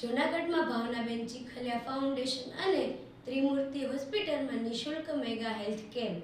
જૂનાગઢમાં ભાવનાબેન ચીખલિયા ફાઉન્ડેશન અને ત્રિમૂર્તિ હોસ્પિટલમાં નિઃશુલ્ક મેગા હેલ્થ કેમ્પ।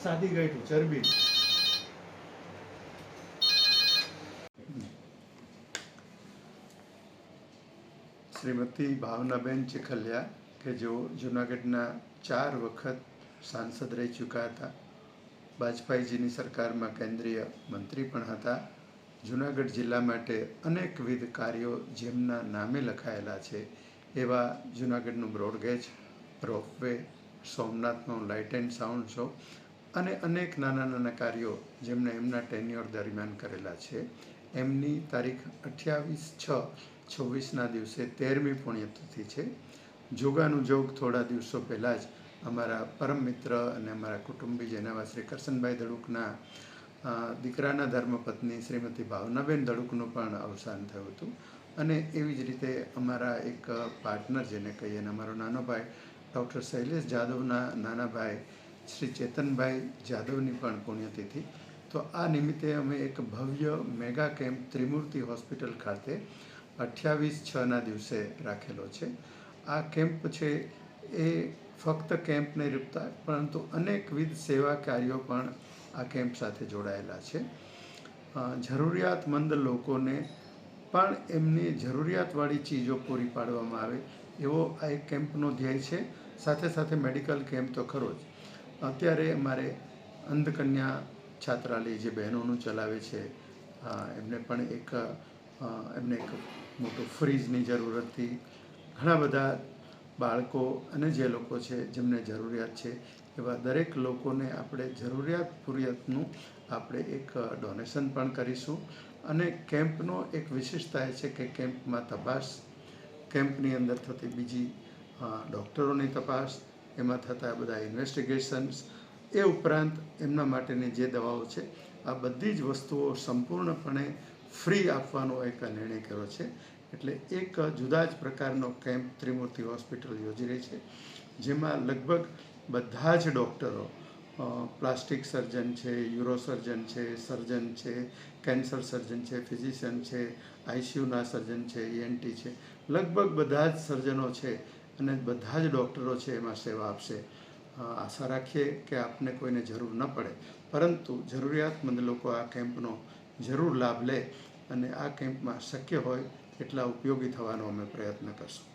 સાદી ગાંઠ ચરબી શ્રીમતી ભાવનાબેન ચીખલિયા કે જેઓ જૂનાગઢના 4 વખત સાંસદ રહી ચૂક્યા હતા, વાજપેયીજીની સરકારમાં કેન્દ્રીય મંત્રી પણ હતા, જૂનાગઢ જિલ્લા માટે અનેકવિધ કાર્યો જેમના નામે લખાયેલા છે એવા જૂનાગઢનું બ્રોડગેજ, રોપવે, સોમનાથનો લાઇટ એન્ડ સાઉન્ડ શો અને અનેક નાના નાના કાર્યો જેમણે એમના ટેન્યોર દરમિયાન કરેલા છે, એમની તારીખ 28/6/26ના દિવસે 13મી પુણ્યતિથિ છે। જોગાનું જોગ થોડા દિવસો પહેલાં જ અમારા પરમ મિત્ર અને અમારા કુટુંબીજન એવા શ્રી કરશનભાઈ દડુકના દીકરાના ધર્મપત્ની શ્રીમતી ભાવનાબેન દડુકનું પણ અવસાન થયું હતું અને એવી જ રીતે અમારા એક પાર્ટનર જેને કહીએ અને અમારો નાનો ભાઈ ડૉક્ટર શૈલેષ જાદવના નાના ભાઈ શ્રી ચેતનભાઈ જાદવની પણ પુણ્યતિથિ। તો આ નિમિત્તે અમે એક ભવ્ય મેગા કેમ્પ ત્રિમૂર્તિ હોસ્પિટલ ખાતે 28/6ના દિવસે રાખેલો છે। આ કેમ્પ છે એ ફક્ત કેમ્પ નહીં રૂપતા પરંતુ અનેકવિધ સેવા કાર્યો પણ આ કેમ્પ સાથે જોડાયેલા છે। જરૂરિયાતમંદ લોકોને પણ એમની જરૂરિયાતવાળી ચીજો પૂરી પાડવામાં આવે એવો આ એક કેમ્પનો ધ્યેય છે। સાથે સાથે મેડિકલ કેમ્પ તો ખરો જ। અત્યારે અમારે અંધકન્યા છાત્રાલય જે બહેનોનું ચલાવે છે એમને પણ એમને એક મોટું ફ્રીજની જરૂર હતી। ઘણા બધા બાળકો અને જે લોકો છે જેમને જરૂરિયાત છે એવા દરેક લોકોને આપણે જરૂરિયાતનું આપણે એક ડોનેશન પણ કરીશું અને કેમ્પનો એક વિશેષતા એ છે કે કેમ્પમાં તપાસ, કેમ્પની અંદર થતી બીજી ડૉક્ટરોની તપાસ, એમાં થતા બધા ઇન્વેસ્ટિગેશન્સ, એ ઉપરાંત એમના માટેની જે દવાઓ છે આ બધી જ વસ્તુઓ સંપૂર્ણપણે ફ્રી આપવાનો એક નિર્ણય કર્યો છે। એટલે એક જુદા જ પ્રકારનો કેમ્પ ત્રિમૂર્તિ હોસ્પિટલ યોજી રહી છે, જેમાં લગભગ બધા જ ડૉક્ટરો, પ્લાસ્ટિક સર્જન છે, યુરો સર્જન છે, સર્જન છે, કેન્સર સર્જન છે, ફિઝિશિયન છે, આઈસીયુના સર્જન છે, ENT છે, લગભગ બધા જ સર્જનો છે અને બધા જ ડૉક્ટરો છે એમાં સેવા આપશે। આશા રાખીએ કે આપને કોઈને જરૂર ન પડે, પરંતુ જરૂરિયાતમંદ લોકો આ કેમ્પનો જરૂર લાભ લે અને આ કેમ્પમાં શક્ય હોય એટલા ઉપયોગી થવાનો અમે પ્રયત્ન કરશું।